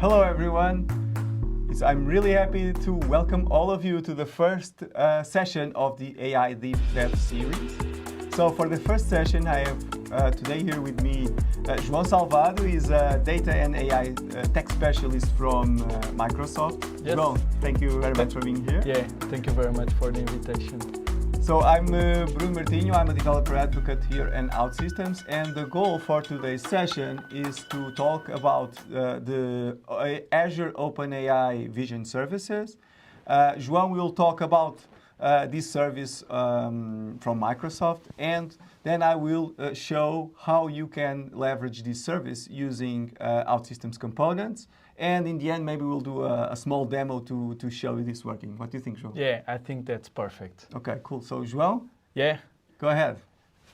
Hello everyone. I'm really happy to welcome all of you to the first session of the AI Deep Dive series. So for the first session, I have today here with me João Salvado. He's a data and AI tech specialist from Microsoft. Yes. João, thank you very much for being here. Yeah, thank you very much for the invitation. So I'm Bruno Martinho, I'm a developer advocate here at OutSystems, and the goal for today's session is to talk about the Azure OpenAI Vision Services. João will talk about this service from Microsoft, and then I will show how you can leverage this service using OutSystems components. And in the end, maybe we'll do a small demo to show you this working. What do you think, João? Yeah, I think that's perfect. Okay, cool. So, João? Yeah. Go ahead.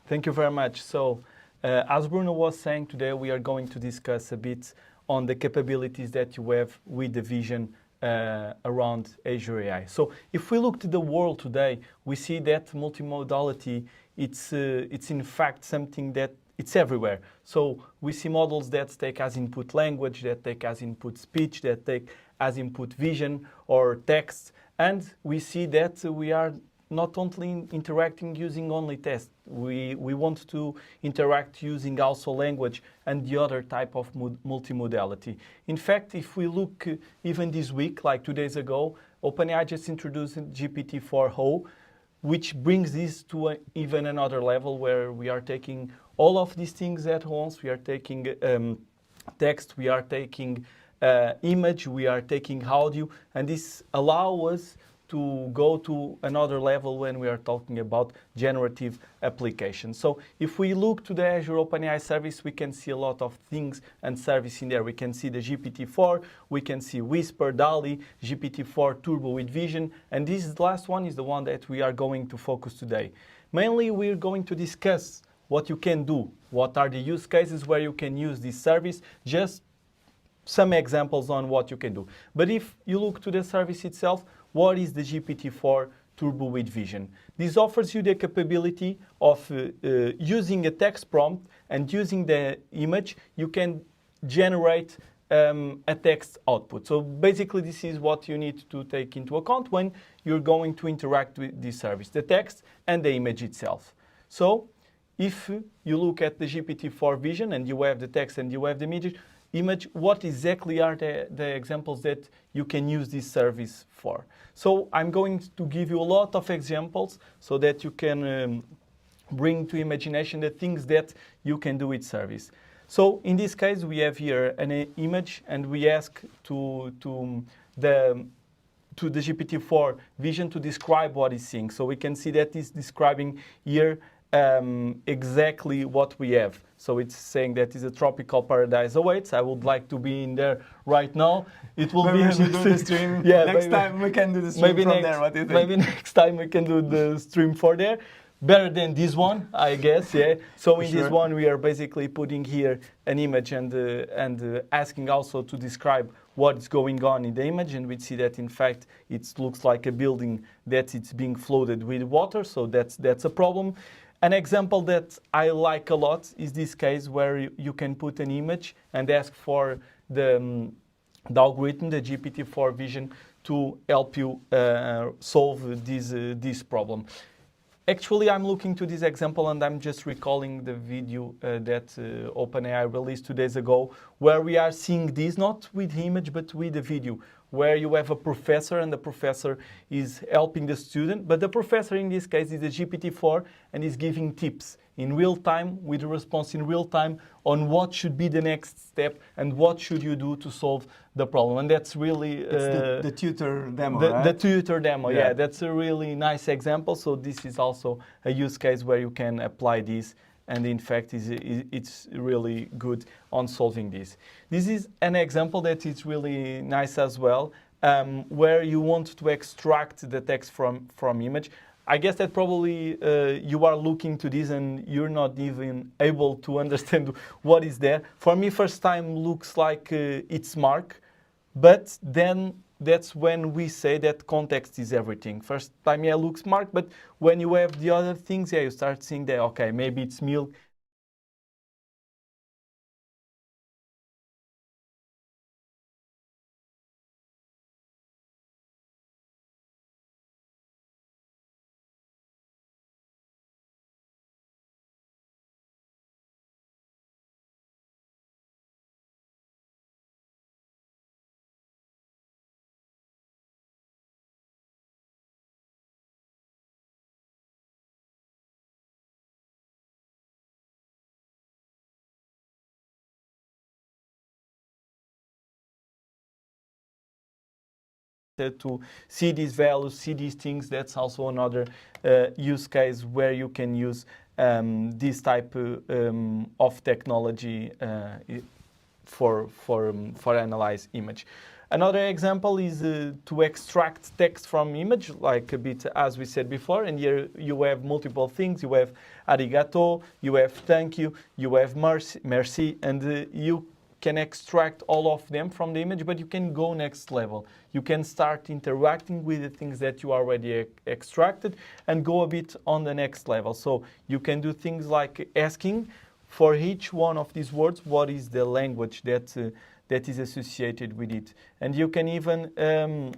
Thank you very much. So, as Bruno was saying, today we are going to discuss a bit on the capabilities that you have with the vision around Azure AI. So, if we look to the world today, we see that multimodality, it's in fact something that it's everywhere. So we see models that take as input language, that take as input speech, that take as input vision or text. And we see that we are not only interacting using only text. We want to interact using also language and the other type of multimodality. In fact, if we look even this week, like 2 days ago, OpenAI just introduced GPT-4o, which brings this to even another level where we are taking all of these things at once. We are taking text, we are taking image, we are taking audio, and this allows us to go to another level when we are talking about generative applications. So if we look to the Azure OpenAI service, we can see a lot of things and service in there. We can see the GPT-4, we can see Whisper, DALL-E, GPT-4 Turbo with Vision, and this last one is the one that we are going to focus today. Mainly, we're going to discuss what you can do, what are the use cases where you can use this service, just some examples on what you can do. But if you look to the service itself, what is the GPT-4 Turbo with Vision? This offers you the capability of using a text prompt and using the image, you can generate a text output. So basically this is what you need to take into account when you're going to interact with this service, the text and the image itself. So if you look at the GPT-4 Vision and you have the text and you have the image, what exactly are the examples that you can use this service for? So I'm going to give you a lot of examples so that you can bring to imagination the things that you can do with service. So in this case, we have here an image and we ask to the GPT-4 Vision to describe what it's seeing. So we can see that it's describing here exactly what we have. So it's saying that is a tropical paradise awaits. I would like to be in there right now. It will maybe be we should do the stream. Yeah, next time we can do the stream from there. What do you think? Maybe next time we can do the stream for there. Better than this one, I guess, yeah. So in this one, we are basically putting here an image and asking also to describe what is going on in the image. And we see that, in fact, it looks like a building that it's being flooded with water. So that's a problem. An example that I like a lot is this case where you can put an image and ask for the algorithm, the GPT-4 Vision, to help you solve this problem. Actually, I'm looking to this example and I'm just recalling the video that OpenAI released 2 days ago, where we are seeing this, not with the image, but with the video, where you have a professor and the professor is helping the student, but the professor in this case is a GPT-4 and is giving tips in real time, with a response in real time on what should be the next step and what should you do to solve the problem. And that's really... it's the tutor demo, right? The tutor demo, yeah. That's a really nice example. So this is also a use case where you can apply this. And in fact, it's really good on solving this. This is an example that is really nice as well, where you want to extract the text from image. I guess that probably you are looking to this and you're not even able to understand what is there. For me, first time looks like it's Mark, but then that's when we say that context is everything. First time, yeah, looks Mark, but when you have the other things, yeah, you start seeing that, okay, maybe it's milk. to see these values, see these things. That's also another use case where you can use this type of technology for analyze image. Another example is to extract text from image, like a bit as we said before. And here you have multiple things. You have arigato, you have thank you, you have merci, and you can extract all of them from the image, but you can go next level. You can start interacting with the things that you already extracted and go a bit on the next level. So you can do things like asking for each one of these words, what is the language that is associated with it. And you can even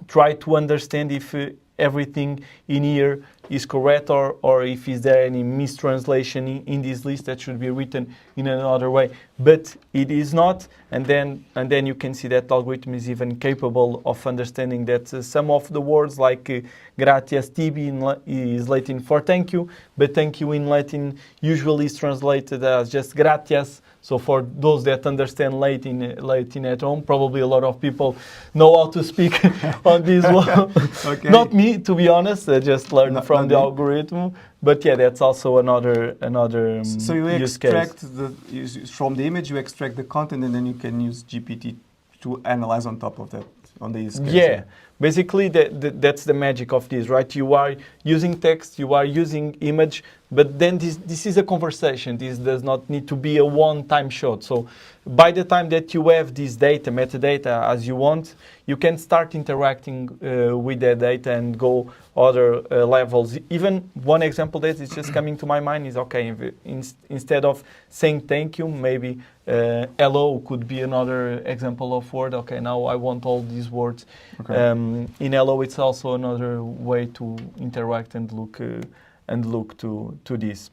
try to understand if everything in here is correct or if is there any mistranslation in this list that should be written in another way. But it is not, and then you can see that the algorithm is even capable of understanding that some of the words like gratias tibi is Latin for thank you, but thank you in Latin usually is translated as just gratias. So for those that understand Latin at home, probably a lot of people know how to speak on this one. Okay. Not me, to be honest. I just learned from the algorithm. But yeah, that's also another so you use extract case. from the image, you extract the content, and then you can use GPT to analyze on top of that, on the use case. Yeah. Basically, that's the magic of this, right? You are using text, you are using image, but then this is a conversation. This does not need to be a one-time shot. So by the time that you have this data, metadata, as you want, you can start interacting with that data and go other levels. Even one example that is just coming to my mind is, okay, instead of saying thank you, maybe hello could be another example of word. Okay, now I want all these words. Okay. In hello, it's also another way to interact and look to this.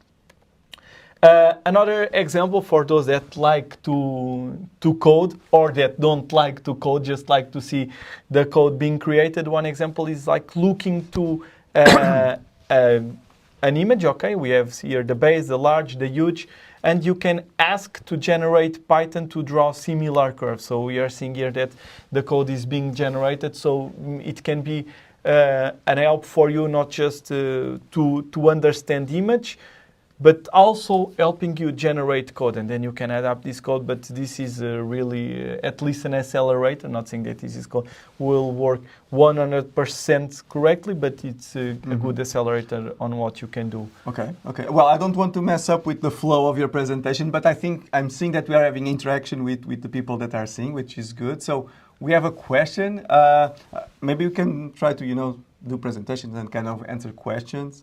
Another example for those that like to code or that don't like to code, just like to see the code being created. One example is like looking to an image. Okay, we have here the base, the large, the huge, and you can ask to generate Python to draw similar curves. So we are seeing here that the code is being generated, so it can be an help for you not just to understand the image, but also helping you generate code, and then you can adapt this code. But this is really at least an accelerator. Not saying that this code will work 100% correctly, but it's a good accelerator on what you can do. Okay. Well, I don't want to mess up with the flow of your presentation, but I think I'm seeing that we are having interaction with the people that are seeing, which is good. So we have a question. Maybe you can try to, do presentations and kind of answer questions.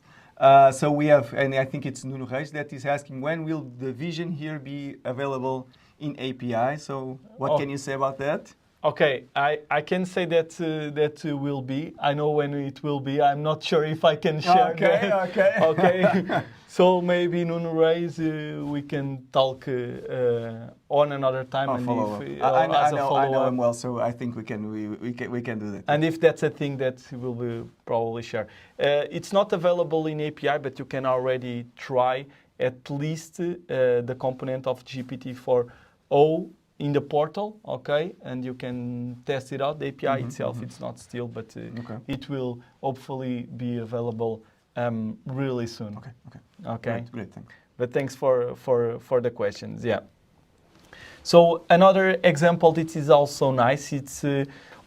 So we have, and I think it's Nuno Reis that is asking, when will the vision here be available in API? So what can you say about that? Okay, I can say that will be. I know when it will be. I'm not sure if I can share that. Okay. So maybe Nuno Reis, we can talk on another time. I know him well, so I think we can do that. And if that's a thing that we'll probably share. It's not available in API, but you can already try at least the component of GPT-4o in the portal, okay, and you can test it out. The API itself, it's not still, but it will hopefully be available really soon. Okay. Great, thanks. But thanks for the questions. Yeah. So another example that is also nice. It's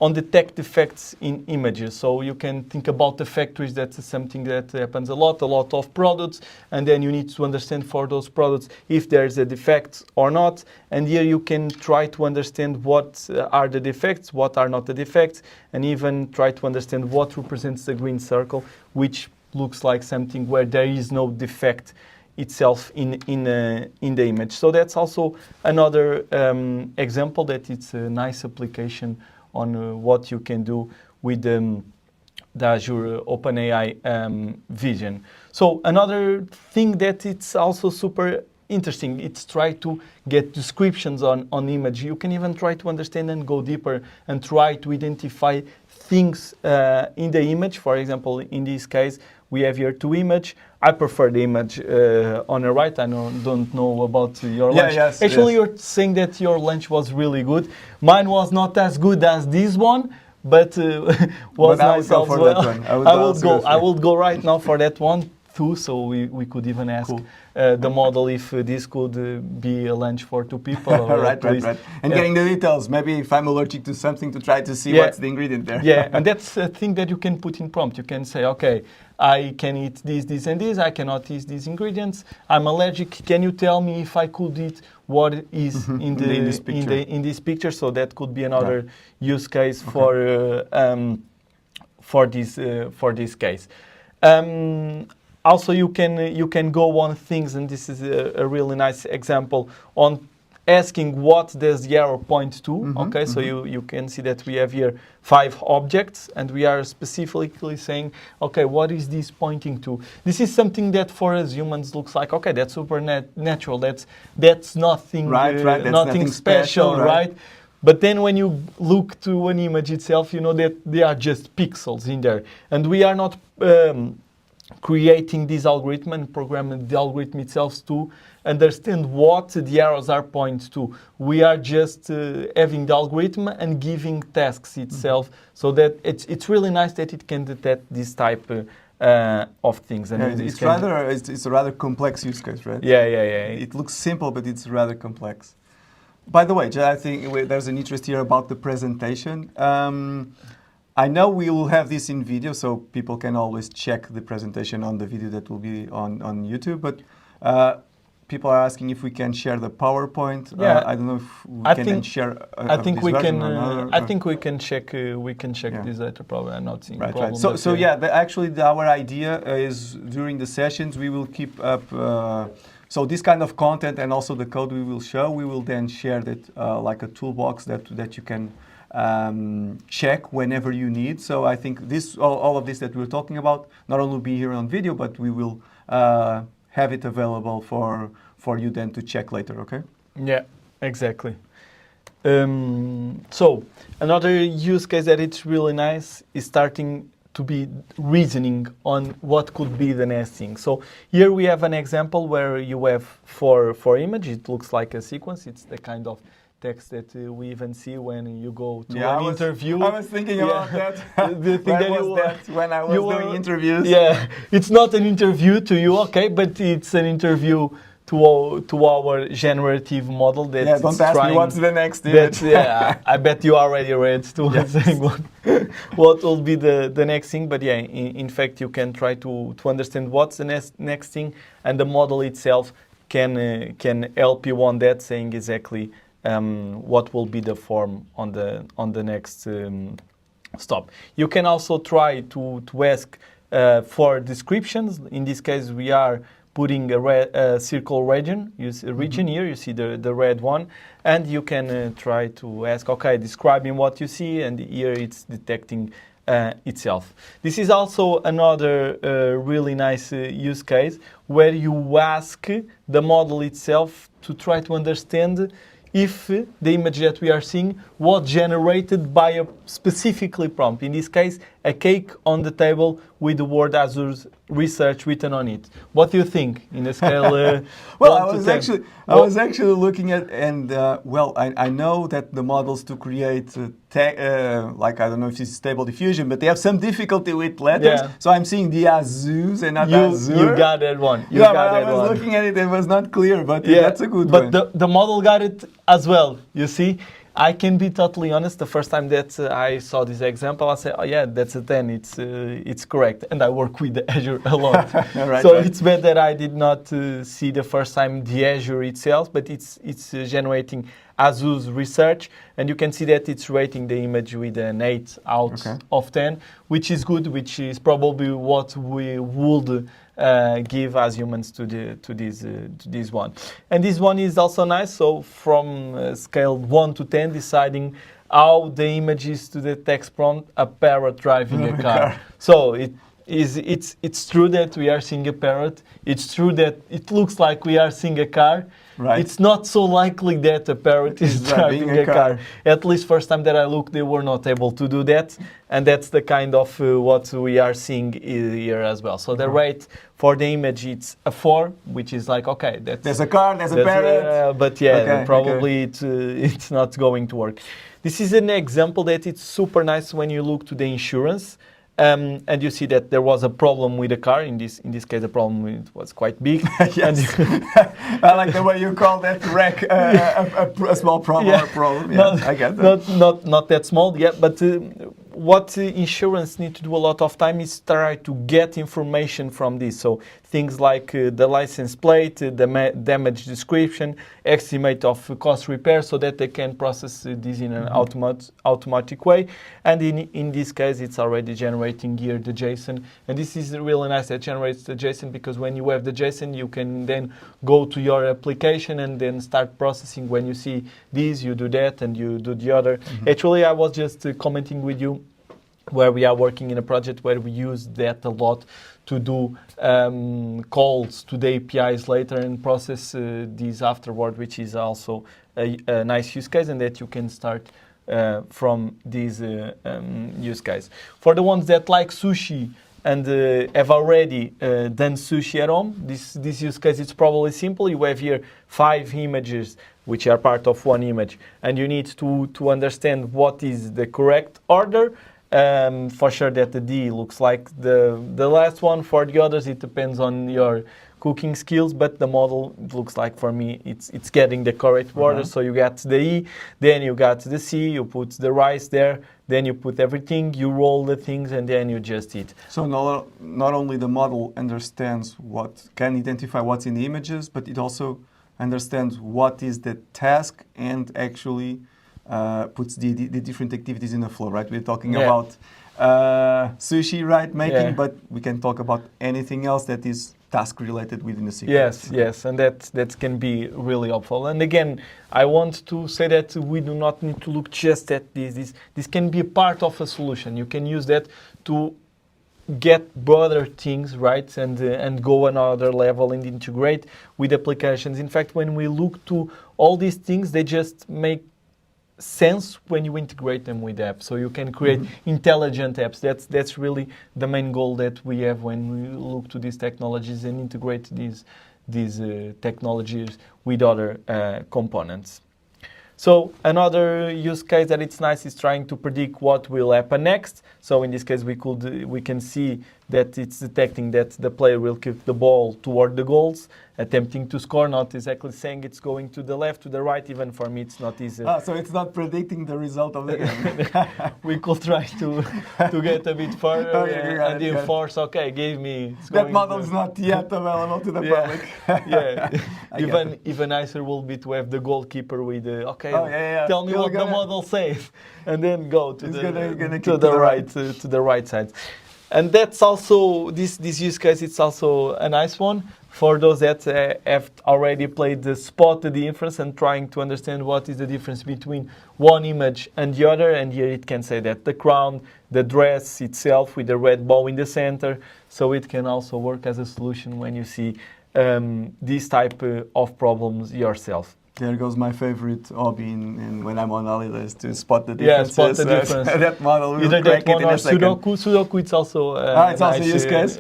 on detect defects in images. So you can think about the factories. That's something that happens a lot of products, and then you need to understand for those products if there's a defect or not. And here you can try to understand what are the defects, what are not the defects, and even try to understand what represents the green circle, which looks like something where there is no defect itself in the image. So that's also another example that it's a nice application on what you can do with the Azure OpenAI vision. So another thing that it's also super interesting, it's try to get descriptions on image. You can even try to understand and go deeper and try to identify things in the image. For example, in this case, we have here two images. I prefer the image on the right. I don't know about your lunch. Actually, you're saying that your lunch was really good. Mine was not as good as this one, but was But I would nice go as for well. that one. I will go right now for that one too. So we could even ask Cool. the model if this could be a lunch for two people. Or right. And getting the details. Maybe if I'm allergic to something, to try to see what's the ingredient there. Yeah, and that's a thing that you can put in prompt. You can say, okay, I can eat this, and this. I cannot eat these ingredients. I'm allergic. Can you tell me if I could eat what is in this picture? So that could be another use case for this case. Also, you can go on things, and this is a really nice example on asking what does the arrow point to. So you can see that we have here 5 objects, and we are specifically saying, okay, what is this pointing to? This is something that for us humans looks like, okay, that's supernatural. That's nothing, That's nothing special, right? But then when you look to an image itself, you know that they are just pixels in there, and we are not creating this algorithm and programming the algorithm itself to understand what the arrows are pointing to. We are just having the algorithm and giving tasks itself, so that it's really nice that it can detect this type of things. And it's a rather complex use case, right? Yeah. It looks simple, but it's rather complex. By the way, I think there's an interest here about the presentation. I know we will have this in video, so people can always check the presentation on the video that will be on YouTube. But people are asking if we can share the PowerPoint. Yeah, I don't know if we can share. I think we can. I think we can check. We can check this later. Probably, I'm not seeing problem. Right. Actually, our idea is during the sessions we will keep up. So this kind of content and also the code we will show, we will then share that like a toolbox that you can check whenever you need. So I think all of this that we're talking about not only be here on video, but we will have it available for you then to check later. Okay? Yeah, exactly. So another use case that it's really nice is starting to be reasoning on what could be the next thing. So here we have an example where you have for image, it looks like a sequence. It's the kind of text that we even see when you go to an interview. I was thinking about that. The thing that when I was doing interviews. Yeah, it's not an interview to you, okay, but it's an interview to our generative model that don't ask me what's the next image. I bet you already read to saying what will be the next thing. But yeah, in fact, you can try to understand what's the next thing, and the model itself can help you on that, saying exactly what will be the form on the next stop. You can also try to ask for descriptions. In this case, we are putting a circle region. Here, you see the red one, and you can try to ask, okay, describing what you see, and here it's detecting itself. This is also another really nice use case where you ask the model itself to try to understand if the image that we are seeing was generated by a specifically prompt. In this case, a cake on the table with the word Azure research written on it. What do you think in a scale? Well, I was actually looking at, and I know that the models to create like, I don't know if it's stable diffusion, but they have some difficulty with letters. Yeah. So I'm seeing the Azures and not Azure. You got that one. I was looking at it, it was not clear, but that's a good one. But the model got it as well, you see. I can be totally honest. The first time that I saw this example, I said, "Oh yeah, that's a 10. It's correct." And I work with the Azure a lot, it's bad that I did not see the first time the Azure itself, but it's generating Azure's research, and you can see that it's rating the image with an 8 out of 10, which is good, which is probably what we would give as humans to this one. And this one is also nice. So from scale 1 to 10, deciding how the image is to the text prompt, a parrot driving a car. So it's true that we are seeing a parrot. It's true that it looks like we are seeing a car. Right. It's not so likely that a parrot is driving a car. At least first time that I looked, they were not able to do that. And that's the kind of what we are seeing here as well. So the rate for the image, it's a 4, which is like, okay, there's a car, there's a parrot. But yeah, probably it's not going to work. this is an example that it's super nice when you look to the insurance. And you see that there was a problem with the car. In this case, the problem it was quite big. Yes. I like the way you call that wreck a small problem or a problem. Yeah, I get that. Not that small, yeah. But what insurance need to do a lot of time is try to get information from this. So things like the license plate, the damage description, estimate of cost repair, so that they can process this in an automatic way. And in this case, it's already generating here the JSON. And this is really nice that generates the JSON, because when you have the JSON, you can then go to your application and then start processing. When you see this, you do that, and you do the other. Actually, I was just commenting with you where we are working in a project where we use that a lot to do calls to the APIs later and process these afterward, which is also a nice use case, and that you can start from this use case. For the ones that like sushi and have already done sushi at home, this use case is probably simple. You have here 5 images which are part of one image, and you need to understand what is the correct order. For sure that the D looks like the last one. For the others, it depends on your cooking skills, but the model looks like, for me, it's getting the correct order. So you got the E, then you got the C, you put the rice there, then you put everything, you roll the things, and then you just eat. So not only the model understands can identify what's in the images, but it also understands what is the task and actually puts the different activities in the flow, right? We're talking about sushi, right, making, but we can talk about anything else that is task related within the sequence. Yes, and that can be really helpful. And again, I want to say that we do not need to look just at this. This can be a part of a solution. You can use that to get broader things, right, and go another level and integrate with applications. In fact, when we look to all these things, they just make sense when you integrate them with apps. So you can create intelligent apps. That's really the main goal that we have when we look to these technologies and integrate these technologies with other components. So another use case that it's nice is trying to predict what will happen next. So in this case, we can see that it's detecting that the player will kick the ball toward the goals, attempting to score, not exactly saying it's going to the left, to the right. Even for me, it's not easy. So it's not predicting the result of the game. We could try to get a bit further and enforce, give me... That model is not yet available to the public. Even nicer will be to have the goalkeeper with, tell me what the model says, and then go to the right side. And that's also, this use case, it's also a nice one for those that have already played the spot the difference and trying to understand what is the difference between one image and the other. And here it can say that the crown, the dress itself with the red bow in the center. So it can also work as a solution when you see this type of problems yourself. There goes my favorite hobby in when I'm on holidays, to spot the differences. Yeah, spot the difference. That model will either crack that one it in or a second. Sudoku, it's also it's also a use case.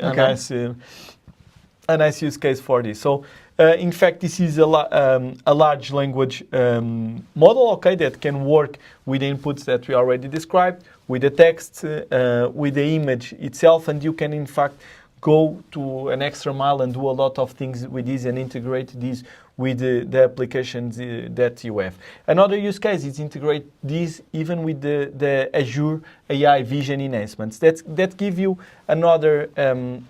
A nice use case for this. So, in fact, this is a large language model, that can work with the inputs that we already described, with the text, with the image itself, and you can, in fact, go to an extra mile and do a lot of things with this and integrate this with the applications that you have. Another use case is integrate this even with the Azure AI vision enhancements. That give you another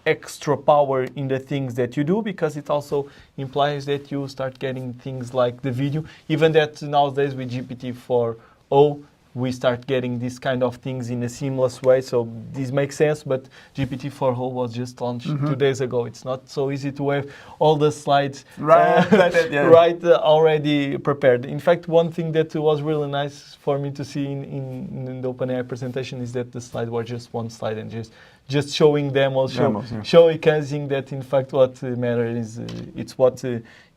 extra power in the things that you do, because it also implies that you start getting things like the video, even that nowadays with GPT-4o, we start getting these kind of things in a seamless way. So this makes sense, but GPT-4o was just launched 2 days ago. It's not so easy to have all the slides already prepared. In fact, one thing that was really nice for me to see in the OpenAI presentation is that the slides were just one slide and just showing demos, showcasing that in fact what matters is it's what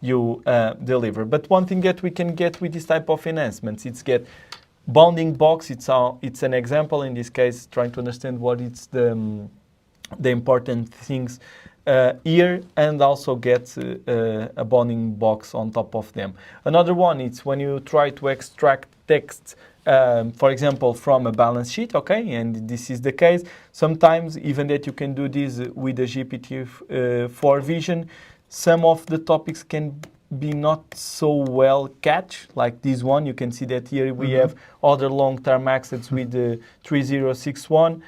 you deliver. But one thing that we can get with this type of enhancements, it's get bounding box. It's an example in this case, trying to understand what is the important things here, and also get a bounding box on top of them. Another one is when you try to extract text for example, from a balance sheet, okay, and this is the case. Sometimes even that you can do this with the GPT-4 vision, some of the topics can be not so well catch, like this one. You can see that here we have other long-term assets with the 3061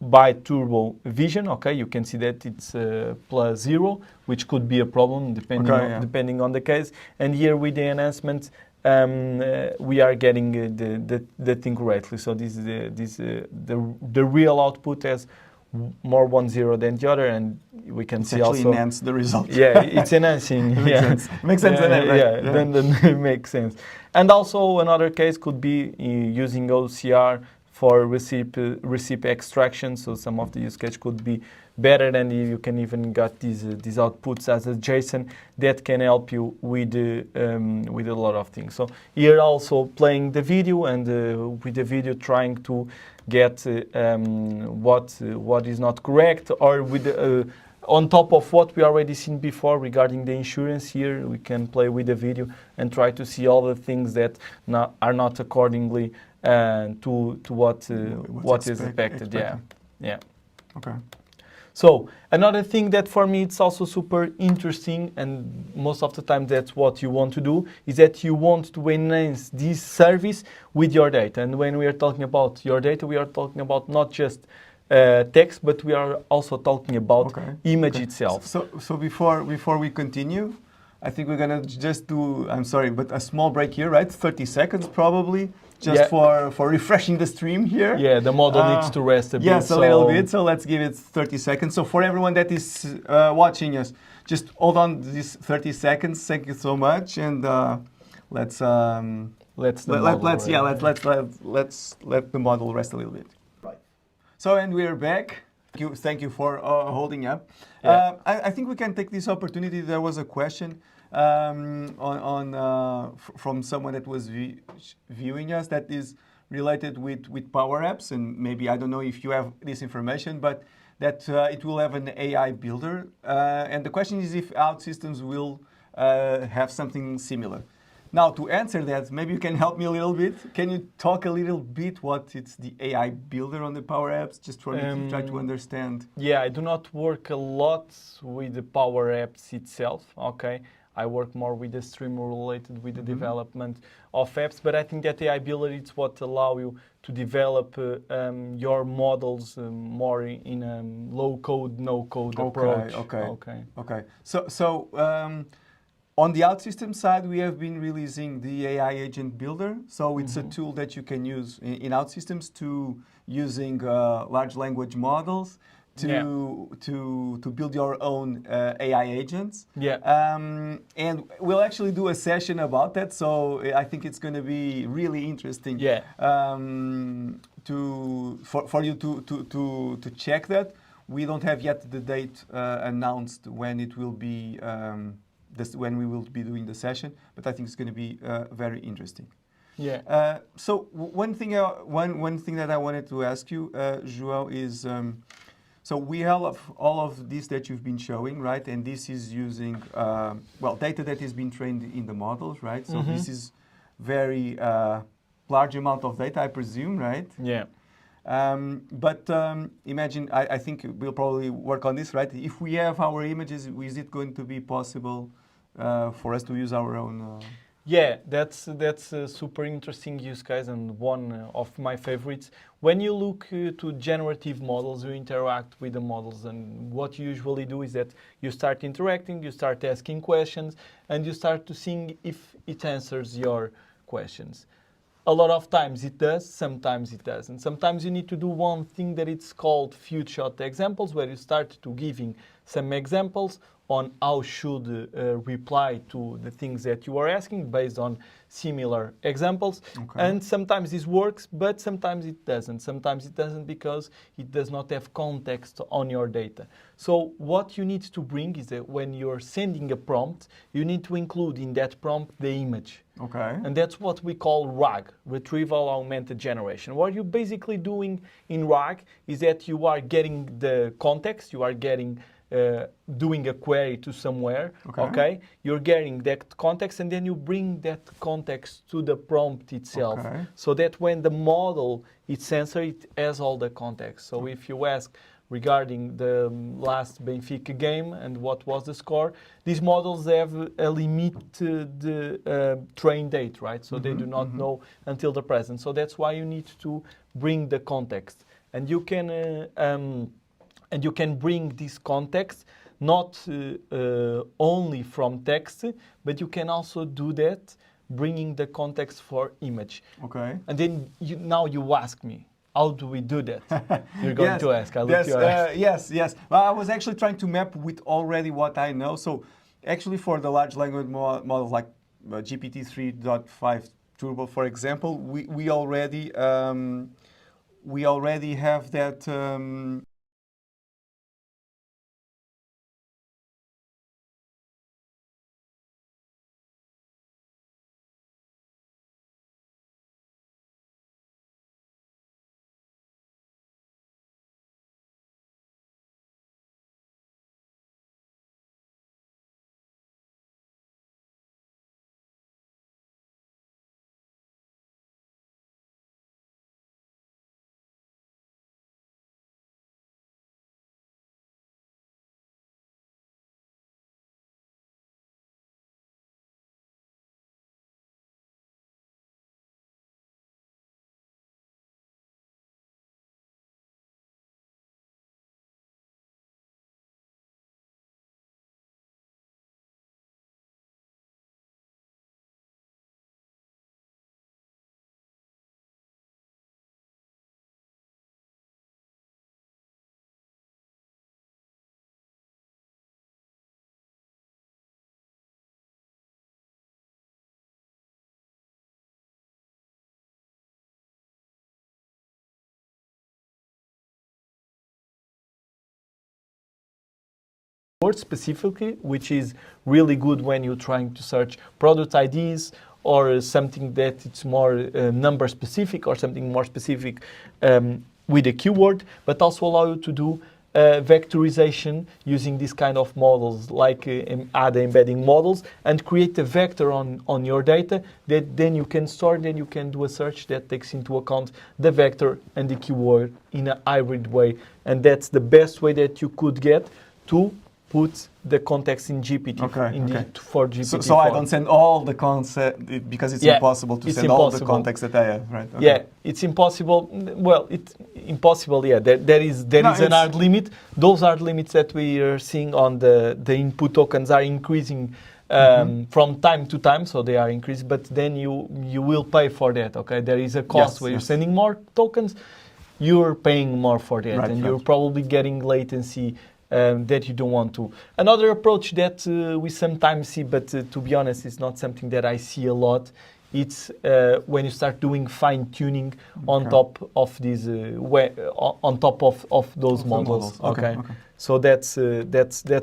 by turbo vision. Okay, you can see that it's +0, which could be a problem depending on the case. And here with the enhancement, we are getting the thing correctly. So this is the real output has more 1 0 than the other, and we can see also enhance the result. Yeah, it's enhancing. Makes sense. Then it makes sense. And also another case could be using OCR for receipt extraction. So some of the use case could be better, and you can even get these outputs as a JSON that can help you with a lot of things. So here also playing the video, and with the video trying to get what is not correct, or with on top of what we already seen before regarding the insurance. Here we can play with the video and try to see all the things that are not accordingly to what is expected. Yeah. Okay. So another thing that for me it's also super interesting, and most of the time that's what you want to do, is that you want to enhance this service with your data. And when we are talking about your data, we are talking about not just text, but we are also talking about image itself. So before we continue, I think we're gonna just do, I'm sorry, but a small break here, right? 30 seconds probably, just for refreshing the stream here. Yeah, the model needs to rest a bit. Yes, a little bit, so let's give it 30 seconds. So for everyone that is watching us, just hold on these 30 seconds. Thank you so much, and let's let the model rest a little bit. Right. So, and we're back. Thank you for holding up. Yeah. I think we can take this opportunity. There was a question from someone that was viewing us that is related with Power Apps, and maybe, I don't know if you have this information, but that it will have an AI builder. And the question is if OutSystems will have something similar. Now, to answer that, maybe you can help me a little bit. Can you talk a little bit what it's the AI builder on the Power Apps, just for me to try to understand? Yeah, I do not work a lot with the Power Apps itself, okay? I work more with the streamer related with the development of apps, but I think that AI builder is what allow you to develop your models more in a low-code, no-code approach. Okay. So on the OutSystems side, we have been releasing the AI Agent Builder. So it's a tool that you can use in OutSystems to using large language models to build your own AI agents. And we'll actually do a session about that. So I think it's going to be really interesting for you to check that. We don't have yet the date announced when it will be when we will be doing the session, but I think it's going to be very interesting. So one thing that I wanted to ask you, João, is so we have all of this that you've been showing, right? And this is using data that has been trained in the models, right? So this is very large amount of data, I presume, right? But imagine, I think we'll probably work on this, right? If we have our images, is it going to be possible for us to use our own? Yeah, that's a super interesting use case, and one of my favorites. When you look to generative models, you interact with the models, and what you usually do is that you start interacting, you start asking questions, and you start to see if it answers your questions. A lot of times it does, sometimes it doesn't. Sometimes you need to do one thing that it's called few shot examples, where you start to giving some examples on how should reply to the things that you are asking based on similar examples. And sometimes this works, but sometimes it doesn't. Sometimes it doesn't because it does not have context on your data. So what you need to bring is that when you're sending a prompt, you need to include in that prompt the image. Okay. And that's what we call RAG, Retrieval Augmented Generation. What you're basically doing in RAG is that you are getting the context, you are getting doing a query to somewhere, okay? You're getting that context, and then you bring that context to the prompt itself, so that when the model is answered, it has all the context. So if you ask regarding the last Benfica game and what was the score, these models have a limited train date, right? So they do not know until the present. So that's why you need to bring the context, and you can bring this context not only from text, but you can also do that bringing the context for image. Okay. And then now you ask me, how do we do that? You're going to ask. I look your eyes. Yes. Well, I was actually trying to map with already what I know. So actually for the large language models like GPT 3.5 Turbo, for example, we already have that. Word specifically, which is really good when you're trying to search product IDs or something that it's more number specific or something more specific with a keyword, but also allow you to do vectorization using this kind of models like other embedding models and create a vector on your data that then you can store, then you can do a search that takes into account the vector and the keyword in a hybrid way. And that's the best way that you could get to put the context in GPT for GPT. So I don't send all the concept because it's impossible to send all the context that I have, right? Okay. Yeah, it's impossible. Well, it's impossible. Yeah, there is an hard limit. Those hard limits that we are seeing on the input tokens are increasing from time to time, so they are increasing. But then you will pay for that. Okay, there is a cost where you're sending more tokens. You're paying more for that, and you're probably getting latency that you don't want to. Another approach that we sometimes see, but to be honest, it's not something that I see a lot. It's when you start doing fine tuning on top of these, on top of those models. Okay. So that's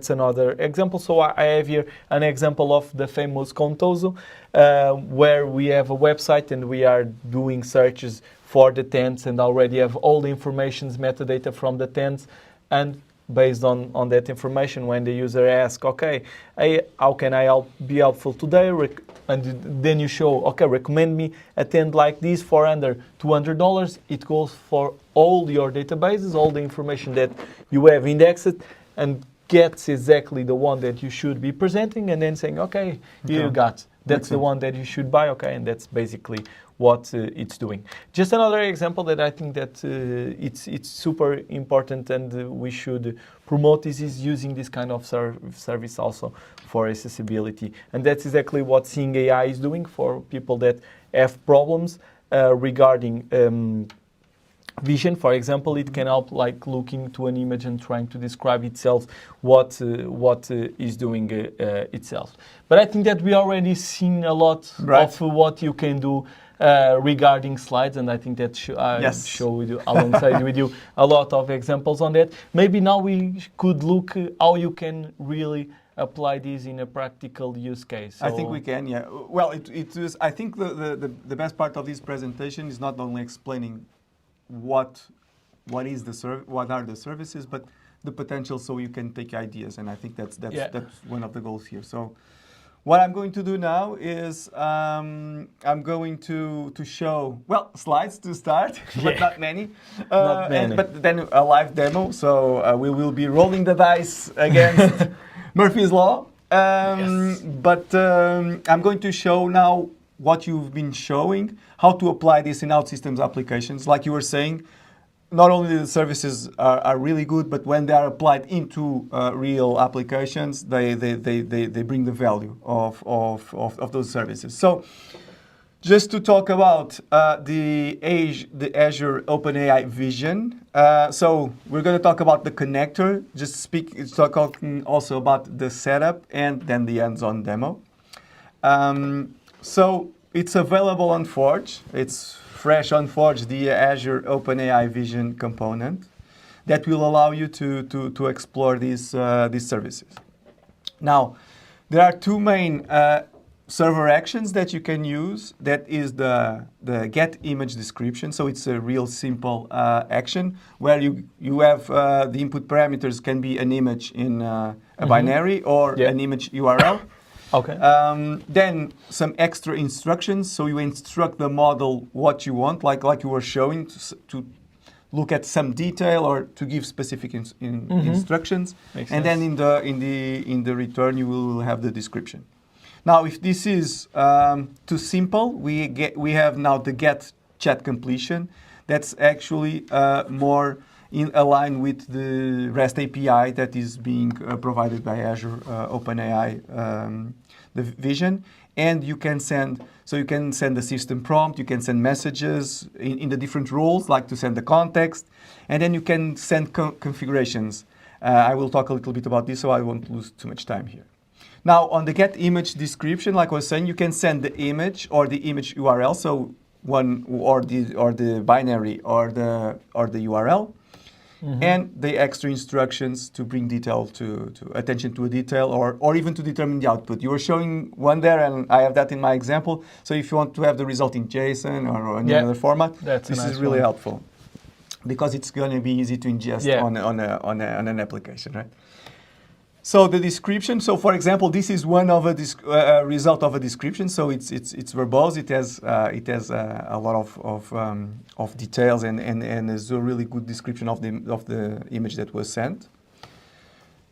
another example. So I have here an example of the famous Contoso, where we have a website and we are doing searches for the tents and already have all the information, metadata from the tents, and based on that information, when the user asks, okay, hey, how can I be helpful today? And then you show, okay, recommend me a tent like this for under $200. It goes for all your databases, all the information that you have indexed, and gets exactly the one that you should be presenting, and then saying, okay, here you got. That's the one that you should buy, okay, and that's basically what it's doing. Just another example that I think that it's super important and we should promote is using this kind of service also for accessibility. And that's exactly what Seeing AI is doing for people that have problems regarding vision. For example, it can help like looking to an image and trying to describe itself what is doing itself. But I think that we already seen a lot of what you can do regarding slides, and I think that I Yes. show with you alongside with you a lot of examples on that. Maybe now we could look how you can really apply this in a practical use case. I think we can, yeah. Well, it is. I think the best part of this presentation is not only explaining what is what are the services, but the potential, so you can take ideas, and I think that's one of the goals here. So, what I'm going to do now is I'm going to show slides to start, but not many, Not many. but then a live demo. So we will be rolling the dice against Murphy's Law. Yes. But I'm going to show now what you've been showing, how to apply this in OutSystems applications. Like you were saying, not only the services are really good, but when they are applied into real applications, they bring the value of those services. So just to talk about the Azure OpenAI vision. So we're going to talk about the connector, talking also about the setup and then the hands-on demo. So it's available on Forge. It's fresh on Forge, the Azure OpenAI vision component that will allow you to explore these services. Now, there are two main server actions that you can use. That is the get image description. So it's a real simple action where you have the input parameters can be an image in a binary or an image URL. Okay. Then some extra instructions. So you instruct the model what you want, like you were showing, to look at some detail or to give specific instructions. Makes and sense. then in the return you will have the description. Now, if this is too simple, we have now the get chat completion. That's actually more in align with the REST API that is being provided by Azure OpenAI, the vision. And you can send a system prompt, you can send messages in the different roles, like to send the context, and then you can send configurations. I will talk a little bit about this, so I won't lose too much time here. Now, on the get image description, like I was saying, you can send the image or the image URL, so one or the binary or the URL. And the extra instructions to bring detail to attention to a detail or even to determine the output. You were showing one there, and I have that in my example. So if you want to have the result in JSON or any other format, this is really helpful because it's going to be easy to ingest on an application, right? So the description. So for example, this is one of a result of a description. So it's verbose. It has a lot of details and is a really good description of the image that was sent.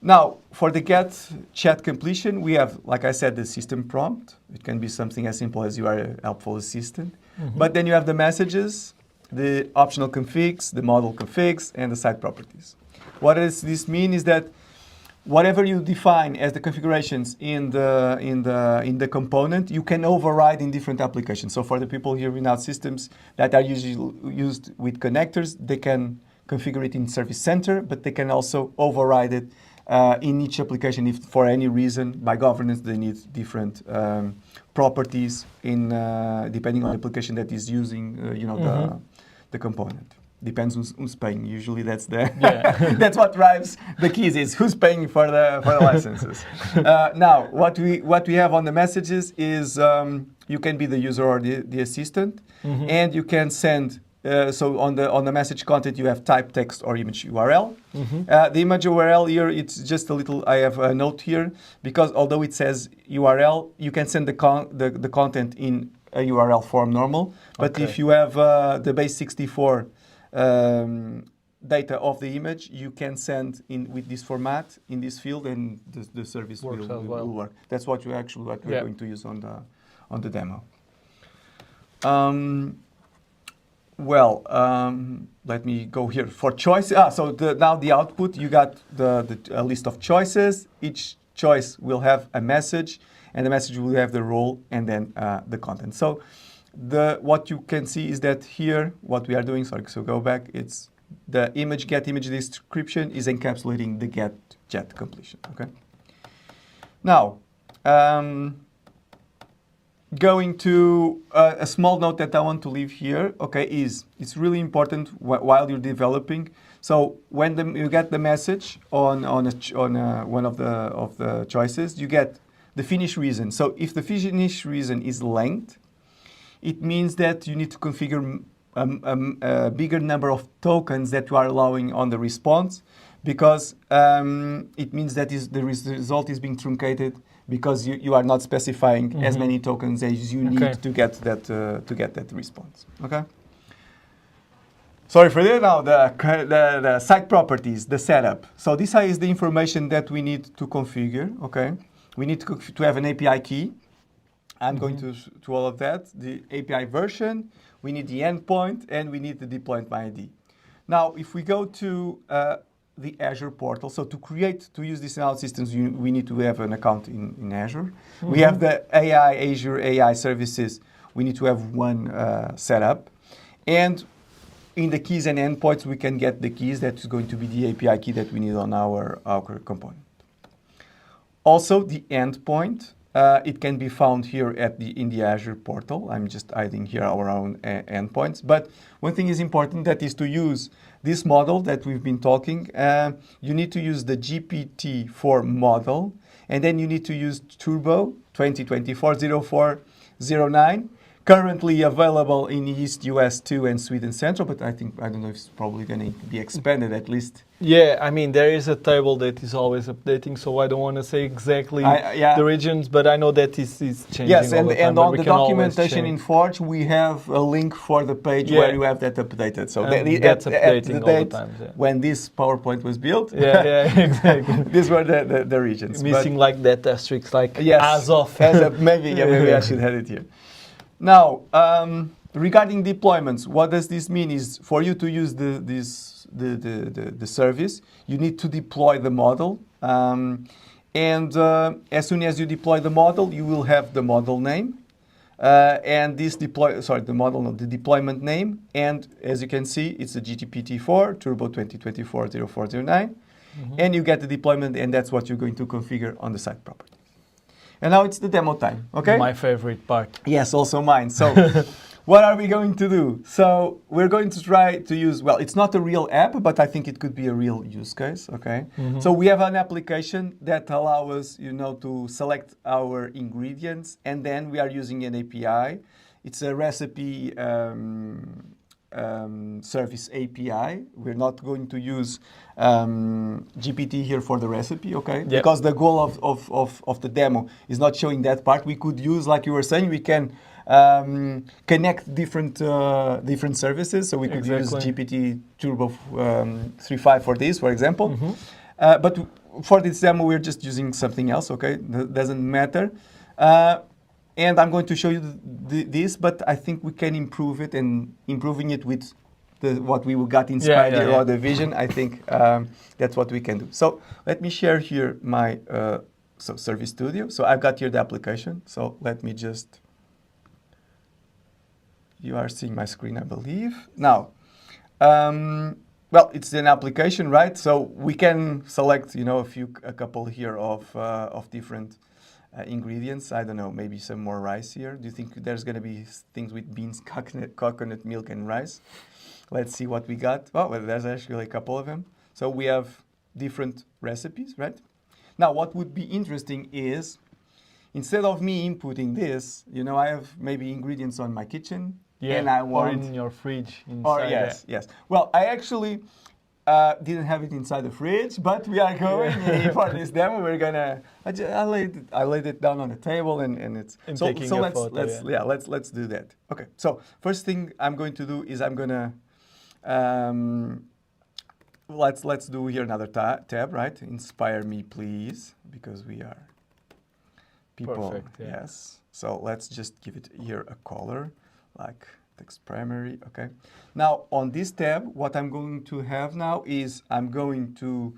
Now for the get chat completion, we have, like I said, the system prompt. It can be something as simple as you are a helpful assistant, but then you have the messages, the optional configs, the model configs, and the site properties. What does this mean is that whatever you define as the configurations in the component, you can override in different applications. So for the people here in OutSystems that are usually used with connectors, they can configure it in Service Center, but they can also override it in each application if for any reason, by governance, they need different properties depending on the application that is using the component. Depends who's paying. Usually that's that's what drives the keys, is who's paying for the licenses. Now, what we have on the messages is you can be the user or the assistant, and you can send. So on the message content, you have type, text, or image URL. The image URL here, it's just a little. I have a note here because although it says URL, you can send the content in a URL form normal. But if you have the base 64 data of the image, you can send in with this format in this field, and the service will work. That's what we're going to use on the demo. Let me go here for choice. So now the output, you got a list of choices. Each choice will have a message, and the message will have the role and then the content. So what you can see is that here, what we are doing, so go back, it's the get image description is encapsulating the get chat completion, okay? Now, going to a small note that I want to leave here, okay, is it's really important while you're developing. So when you get the message on one of the choices, you get the finish reason. So if the finish reason is length, it means that you need to configure a bigger number of tokens that you are allowing on the response, because it means that the result is being truncated because you are not specifying as many tokens as you need to get that response. Okay. Sorry for that. Now the site properties, the setup. So this is the information that we need to configure. Okay. We need to have an API key. I'm going to all of that. The API version, we need the endpoint, and we need the deployment ID. Now, if we go to the Azure portal, so to use this in OutSystems, we need to have an account in Azure. We have the Azure AI services. We need to have one set up. And in the keys and endpoints, we can get the keys. That is going to be the API key that we need on our component. Also, the endpoint. It can be found here in the Azure portal. I'm just hiding here our own endpoints. But one thing is important, that is to use this model that we've been talking. You need to use the GPT-4 model, and then you need to use Turbo 2024-0409, currently available in East US 2 and Sweden Central, but I don't know if it's probably going to be expanded at least. Yeah, I mean, there is a table that is always updating, so I don't want to say exactly the regions, but I know that is changing. Yes, all the time, and on the documentation in Forge, we have a link for the page where you have that updated. So that's updating all the time. Yeah. When this PowerPoint was built, exactly. These were the regions. Missing like that asterisk, like as of. Maybe I should have it here. Now, regarding deployments, what does this mean is for you to use the service, you need to deploy the model. And as soon as you deploy the model, you will have the model name. And the deployment name. And as you can see, it's a GPT-4 Turbo 2024-0409. And you get the deployment, and that's what you're going to configure on the site property. And now it's the demo time, okay? My favorite part. Yes, also mine. So what are we going to do? So we're going to try to use, well, it's not a real app, but I think it could be a real use case, okay? So we have an application that allows us, to select our ingredients, and then we are using an API. It's a recipe service API. We're not going to use GPT here for the recipe, okay? Yep. Because the goal of the demo is not showing that part. We could use, like you were saying, we can connect different services. So we could use GPT Turbo 3.5 for this, for example. But for this demo, we're just using something else, okay? That doesn't matter. And I'm going to show you this, but I think we can improve it, and improving it with what we got inspired or the vision, I think that's what we can do. So let me share here my Service Studio. So I've got here the application. So let me just, you are seeing my screen, I believe. Now, well, it's an application, right? So we can select, a couple here of different ingredients. I don't know, maybe some more rice here. Do you think there's going to be things with beans, coconut milk, and rice? Let's see what we got. Oh, well, there's actually a couple of them. So we have different recipes, right? Now, what would be interesting is, instead of me inputting this, I have maybe ingredients on my kitchen, and I want... Or in your fridge. Yes. Well, I actually didn't have it inside the fridge, but we are going for this demo. We're gonna. I laid it down on the table, and it's. So let's do that. Okay. So first thing I'm going to do is I'm gonna. Let's do here another tab, right? Inspire me, please, because we are people. Perfect, yeah. Yes. So let's just give it here a color, like text primary. Okay. Now on this tab, what I'm going to have now is I'm going to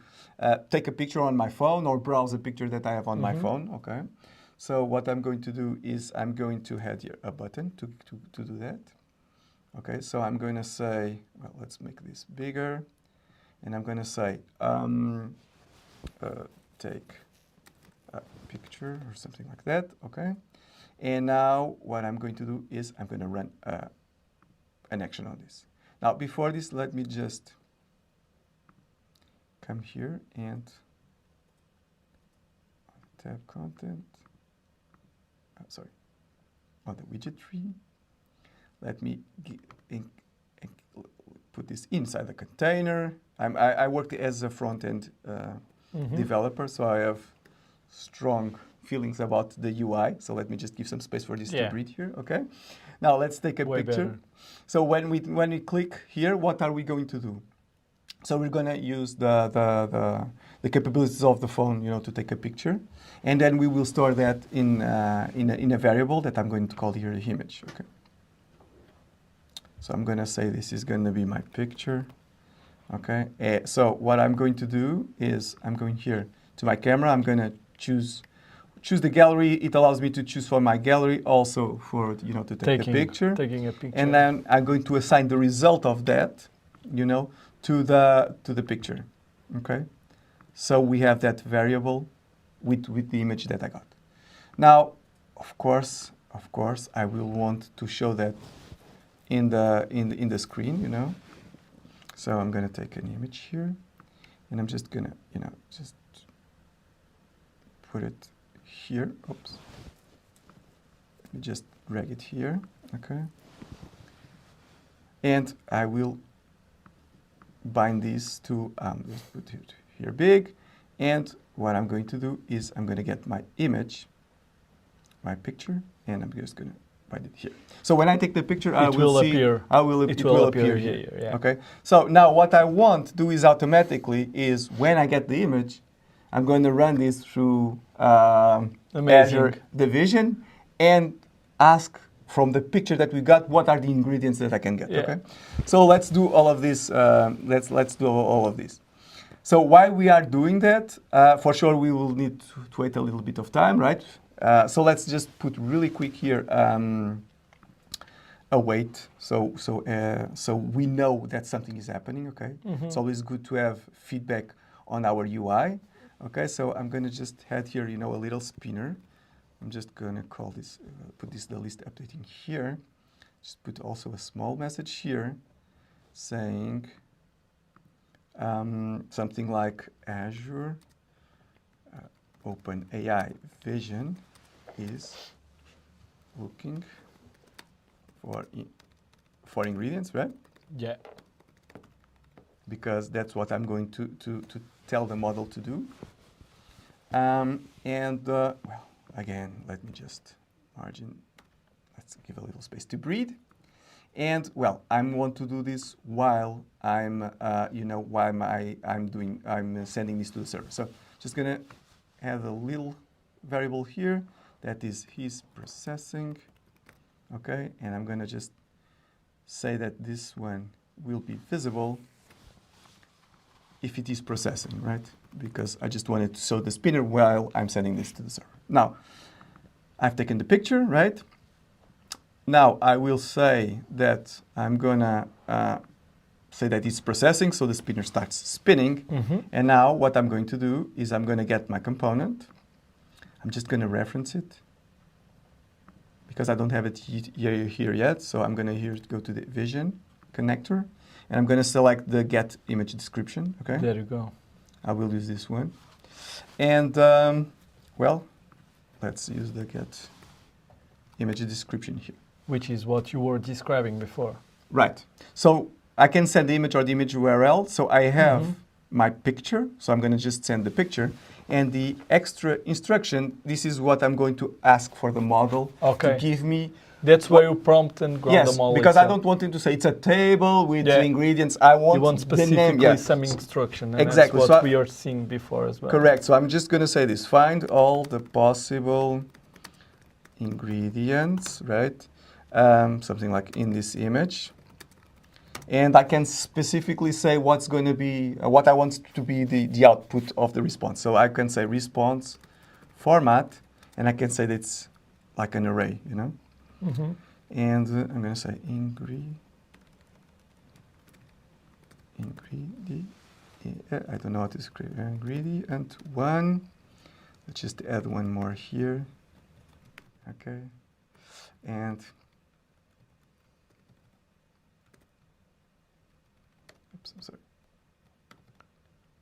take a picture on my phone or browse a picture that I have on my phone. Okay. So what I'm going to do is I'm going to add here a button to do that. Okay. So I'm going to say, well, let's make this bigger, and I'm going to say take a picture or something like that. Okay. And now what I'm going to do is I'm going to run an action on this. Now before this, let me just come here and tab content. Sorry, on the widget tree. Let me put this inside the container. I worked as a front-end developer, so I have strong feelings about the UI. So let me just give some space for this to breathe here. Okay. Now let's take a picture. Better. So when we click here, what are we going to do? So we're going to use the capabilities of the phone, to take a picture, and then we will store that in a variable that I'm going to call here the image. Okay. So I'm going to say this is going to be my picture. Okay. So what I'm going to do is I'm going here to my camera. I'm going to choose the gallery. It allows me to choose for my gallery also for to take the picture. Taking a picture. And then I'm going to assign the result of that, to the picture. Okay. So we have that variable with the image that I got. Now, of course, I will want to show that in the screen, So I'm going to take an image here, and I'm just going to, just put it here. Oops. Let me just drag it here. Okay. And I will bind these to, let's put it here big. And what I'm going to do is I'm going to get my image, my picture, and I'm just going to bind it here. So when I take the picture, it will appear here. Yeah. Okay. So now what I want to do is automatically is when I get the image, I'm going to run this through Azure Division and ask from the picture that we got, what are the ingredients that I can get? Yeah. Okay. So let's do all of this. Let's do all of this. So while we are doing that, for sure we will need to wait a little bit of time, right? So let's just put really quick here a wait, so we know that something is happening. Okay. Mm-hmm. It's always good to have feedback on our UI. Okay. So I'm going to just add here, a little spinner. I'm just going to call this, put this the list updating here. Just put also a small message here saying something like Azure OpenAI vision is looking for ingredients, right? Yeah. Because that's what I'm going to tell the model to do. Well, again, let me just margin. Let's give a little space to breathe. And well, I want to do this while I'm sending this to the server. So just gonna add a little variable here that is his processing. Okay, and I'm gonna just say that this one will be visible if it is processing, right? Because I just wanted to show the spinner while I'm sending this to the server. Now, I've taken the picture, right? Now I will say that I'm gonna say that it's processing, so the spinner starts spinning. Mm-hmm. And now what I'm going to do is I'm gonna get my component. I'm just gonna reference it because I don't have it here yet. So I'm gonna go to the vision connector, and I'm gonna select the get image description. Okay. There you go. I will use this one, and well, let's use the get image description here. Which is what you were describing before. Right. So I can send the image or the image URL. So I have my picture. So I'm going to just send the picture. And the extra instruction, this is what I'm going to ask for the model to give me. That's where you prompt and ground the model. Yes, because I don't want him to say it's a table with the ingredients. I want specifically the name. Some instruction. And exactly. That's what we are seeing before as well. Correct. So I'm just going to say this. Find all the possible ingredients, right? Something like in this image. And I can specifically say what's going to be, what I want to be the output of the response. So I can say response format, and I can say that it's like an array, Mm-hmm. And I'm going to say I don't know how to script ingredient one. Let's just add one more here. Okay. And oops, I'm sorry.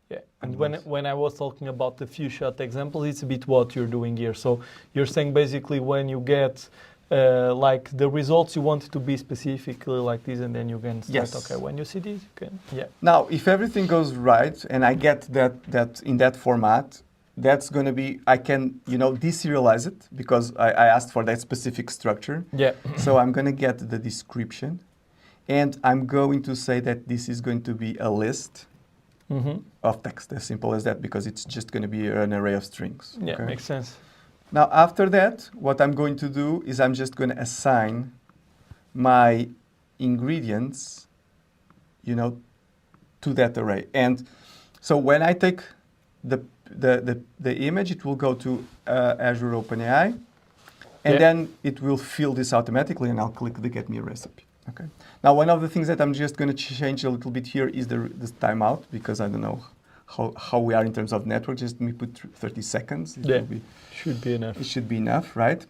Yeah, and when I was talking about the few shot example, it's a bit what you're doing here. So you're saying basically when you get like the results you want it to be specifically like this, and then you can start. Yes. Okay, when you see this, you can. Yeah. Now, if everything goes right and I get that in that format, that's going to be, I can, deserialize it because I asked for that specific structure. Yeah. So I'm going to get the description, and I'm going to say that this is going to be a list of text, as simple as that, because it's just going to be an array of strings. Yeah, okay? makes sense. Now, after that, what I'm going to do is I'm just going to assign my ingredients, to that array. And so when I take the image, it will go to Azure OpenAI, and then it will fill this automatically, and I'll click the Get Me a Recipe. Okay. Now, one of the things that I'm just going to change a little bit here is the timeout, because I don't know how we are in terms of network. Just let me put 30 seconds. Should be enough. It should be enough, right?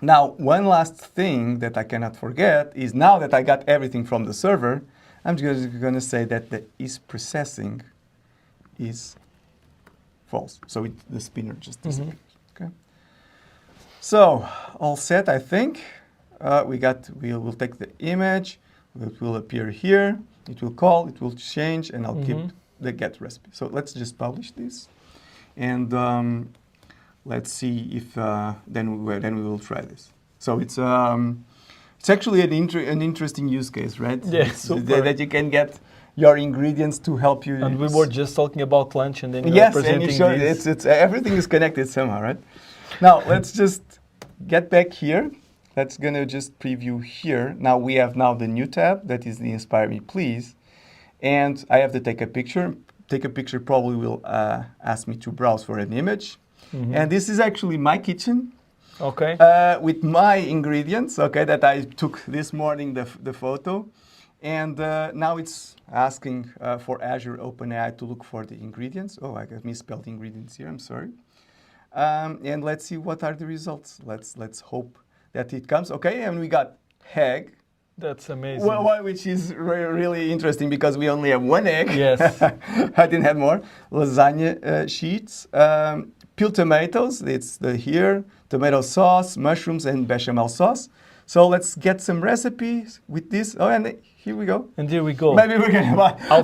Now, one last thing that I cannot forget is now that I got everything from the server, I'm just going to say that the is processing is false. So the spinner just disappears. Okay. So all set, I think. We'll take the image. It will appear here. It will call. It will change, and I'll keep the get recipe. So let's just publish this, and let's see if then we will try this. So it's actually an interesting use case, right? Yeah, that you can get your ingredients to help you. And we were just talking about lunch, and then you're presenting this. It's everything is connected somehow, right? Now let's just get back here. Let's gonna just preview here. Now we have the new tab that is the Inspire Me Please, and I have to take a picture. Take a picture probably will ask me to browse for an image, and this is actually my kitchen. Okay. With my ingredients, okay, that I took this morning the photo, and now it's asking for Azure OpenAI to look for the ingredients. Oh, I got misspelled ingredients here. I'm sorry. And let's see what are the results. Let's hope that it comes. Okay, and we got egg. That's amazing. Which is really interesting because we only have one egg. Yes. I didn't have more. Lasagna sheets, peeled tomatoes. It's here. Tomato sauce, mushrooms, and bechamel sauce. So let's get some recipes with this. Oh, and here we go. And here we go. Maybe we're gonna buy. How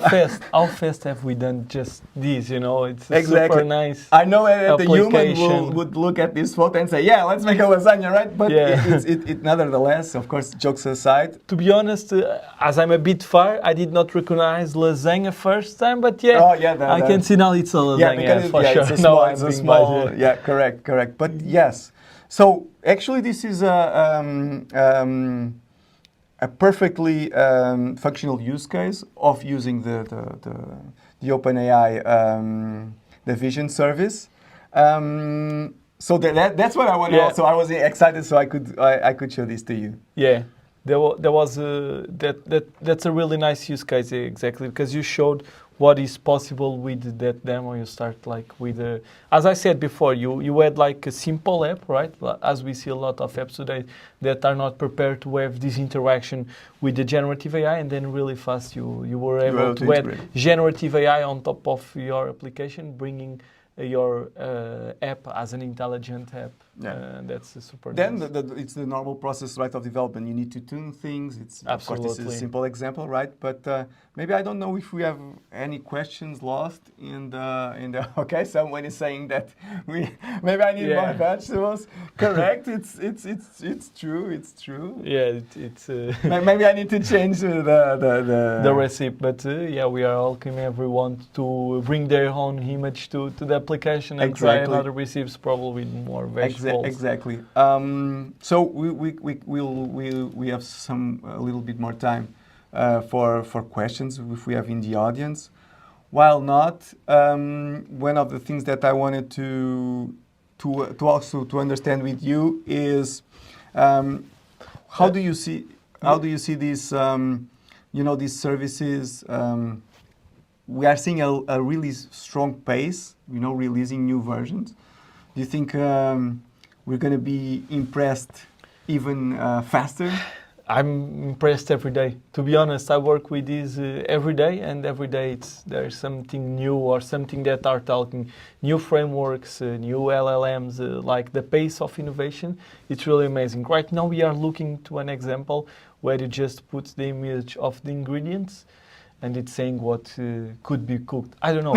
fast have we done just this? It's a super nice. I know that the human would look at this photo and say, "Yeah, let's make a lasagna," right? But it nevertheless, of course, jokes aside. To be honest, as I'm a bit far, I did not recognize lasagna first time, but I can see now it's a lasagna for sure. It's a small. Yeah, correct. But yes. So actually, this is a perfectly functional use case of using the OpenAI the Vision service. So that's what I want to also. I was excited, so I could show this to you. Yeah. That's a really nice use case, exactly, because you showed what is possible with that demo. You start with as I said before, you had a simple app, right? As we see a lot of apps today that are not prepared to have this interaction with the generative AI, and then really fast you were able to add generative AI on top of your application, bringing your app as an intelligent app. That's super Then nice. It's the normal process, right, of development. You need to tune things. Of course, this is a simple example, right? But maybe I don't know if we have any questions lost in the. Okay, someone is saying that maybe I need more vegetables. Correct. It's true. It's true. Yeah, it's. Maybe I need to change the recipe, but we are welcoming everyone to bring their own image to the application and try another recipes, probably with more vegetables. Exactly. So we have a little bit more time for questions if we have in the audience. While not, one of the things that I wanted to also understand with you is how do you see these these services? We are seeing a really strong pace, releasing new versions. Do you think we're going to be impressed even faster? I'm impressed every day. To be honest, I work with this every day, and every day there's something new or something that are talking, new frameworks, new LLMs, like the pace of innovation. It's really amazing. Right now we are looking to an example where you just put the image of the ingredients, and it's saying what could be cooked. I don't know.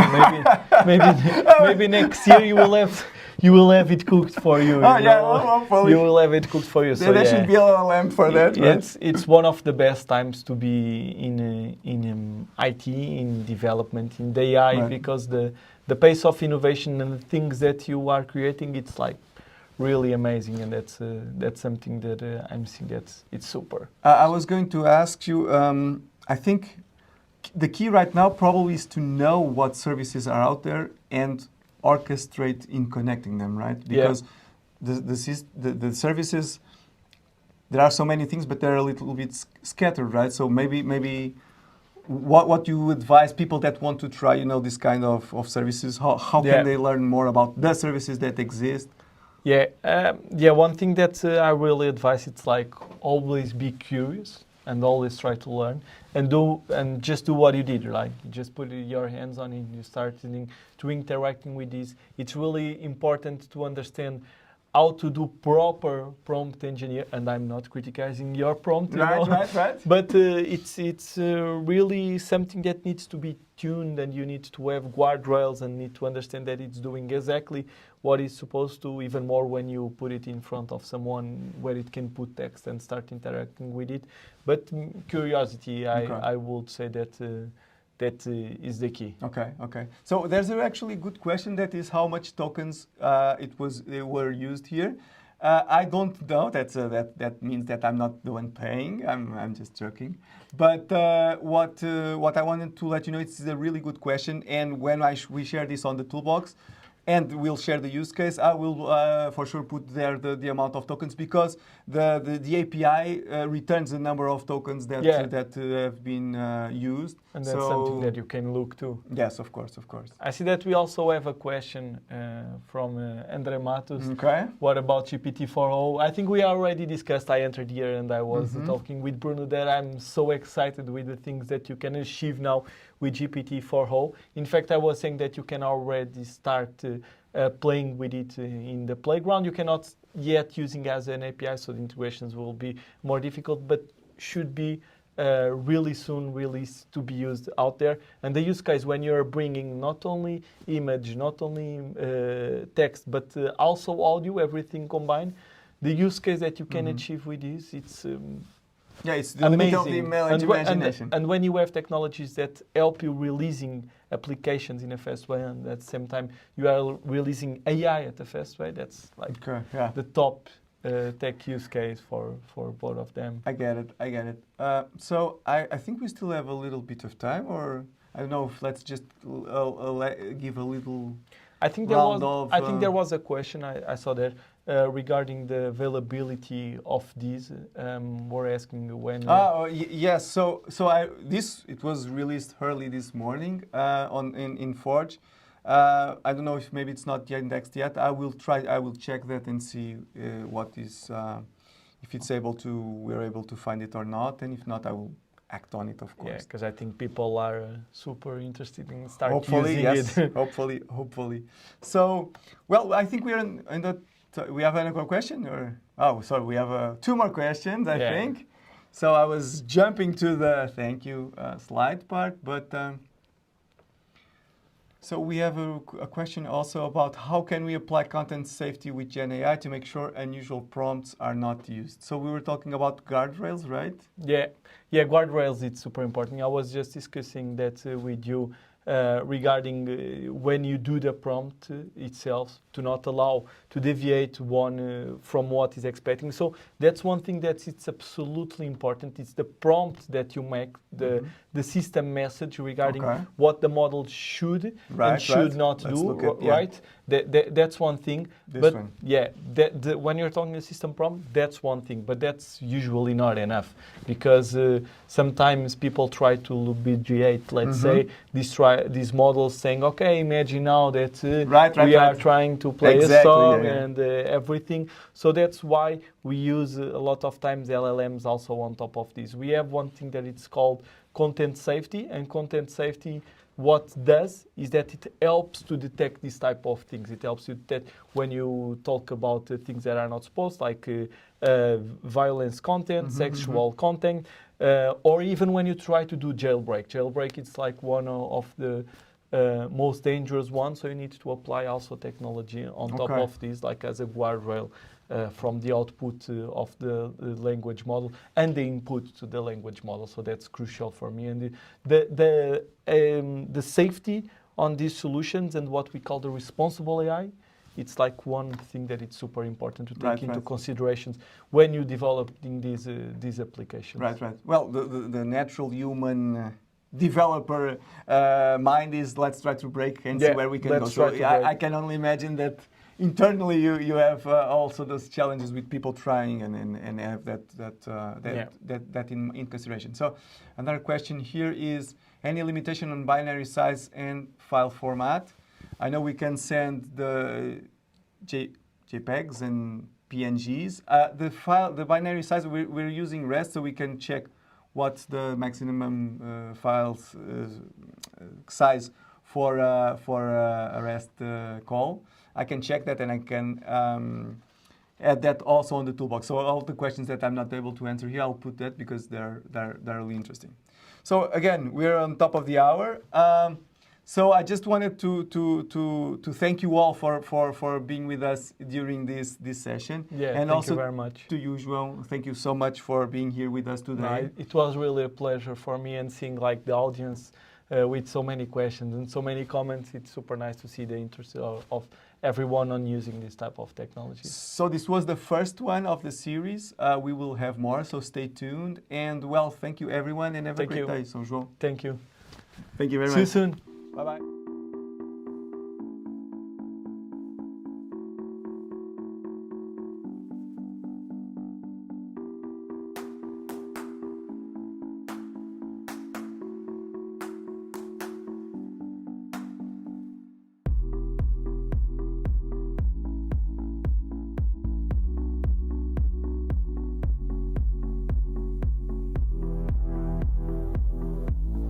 Maybe next year you will have it cooked for you. Hopefully. You will have it cooked for you. There should be a LLM for that, right? It's one of the best times to be in IT, in development, in the AI, Right. because the pace of innovation and the things that you are creating, it's like really amazing, and that's something that I'm seeing it's super. I was going to ask you, I think the key right now probably is to know what services are out there and orchestrate in connecting them, right? Because the services, there are so many things, but they're a little bit scattered, right? So maybe what you advise people that want to try, this kind of services, how can they learn more about the services that exist? One thing that I really advise, it's like always be curious and always try to learn and just do what you did, like you just put your hands on it, you start to interacting with this. It's really important to understand how to do proper prompt engineer, and I'm not criticizing your prompt, Right. but it's really something that needs to be tuned, and you need to have guardrails and need to understand that it's doing exactly what it's supposed to, even more when you put it in front of someone where it can put text and start interacting with it. But curiosity, I would say that is the key. Okay. So there's actually a good question, that is how much tokens they were used here. I don't know. That means that I'm not the one paying. I'm just joking. But what I wanted to let you know, it's a really good question. And when we share this on the toolbox, and we'll share the use case, I will for sure put there the amount of tokens, because the API returns the number of tokens that have been used. And that's something that you can look to. Yes, of course. I see that we also have a question from Andre Matos. Okay. What about GPT-4o? I think we already discussed. I entered here and I was talking with Bruno that I'm so excited with the things that you can achieve now with GPT-4o. In fact, I was saying that you can already start playing with it in the playground. You cannot yet using as an API, so the integrations will be more difficult, but should be really soon released to be used out there. And the use case, when you're bringing not only image, not only text, but also audio, everything combined, the use case that you can achieve with this, it's it's the limit of the imagination. And when you have technologies that help you releasing applications in a fast way, and at the same time you are releasing AI at a fast way, that's like the top tech use case for both of them. I get it. So I think we still have a little bit of time, or I don't know if let's just give a little. I think there was a question I saw there regarding the availability of these. We're asking when. Yes. So it was released early this morning in Forge. I don't know if maybe it's not yet indexed yet. I will check that and see what is if we're able to find it or not, and if not, I will act on it, of course. Yeah, because I think people are super interested in starting using it. Hopefully. So, well, I think we are in that. We have another question, or sorry, we have 2 more questions, I think. So I was jumping to the thank you slide part, but. So we have a question also about how can we apply content safety with Gen AI to make sure unusual prompts are not used. So we were talking about guardrails, right? Yeah, guardrails, it's super important. I was just discussing that with you regarding when you do the prompt itself, to not allow to deviate one from what is expecting. So that's one thing that it's absolutely important. It's the prompt that you make, the system message regarding what the model should and should not do, right? That's one thing. When you're talking a system prompt, that's one thing, but that's usually not enough, because sometimes people try to deviate, let's say, this try these models saying, okay, imagine now that we are trying to play a song and everything. So that's why we use a lot of times LLMs also on top of this. We have one thing that it's called content safety, and content safety, what does is that it helps to detect these type of things. It helps you detect when you talk about things that are not supposed, like violence content, sexual content, or even when you try to do jailbreak. Jailbreak is like one of the most dangerous ones, so you need to apply also technology on top of this, like as a guardrail from the output of the language model and the input to the language model. So that's crucial for me. And the safety on these solutions and what we call the responsible AI, it's like one thing that it's super important to take into considerations when you're developing these applications. Right. Well, the natural human developer mind is let's try to break and see where we can go. So I can only imagine that internally you have also those challenges with people trying and have that in consideration. So another question here is, any limitation on binary size and file format? I know we can send the JPEGs and PNGs. The binary size, we're using REST, so we can check what's the maximum files size for a REST call. I can check that and I can add that also on the toolbox. So all the questions that I'm not able to answer here, I'll put that because they're really interesting. So again, we're on top of the hour. So I just wanted to thank you all for being with us during this session. And thank you very much. To you, João, thank you so much for being here with us today. It was really a pleasure for me, and seeing like the audience with so many questions and so many comments. It's super nice to see the interest of everyone on using this type of technology. So this was the first one of the series. We will have more, so stay tuned. And well, thank you everyone, and have a great day. So João. Thank you. Thank you very much. See you soon. Bye-bye.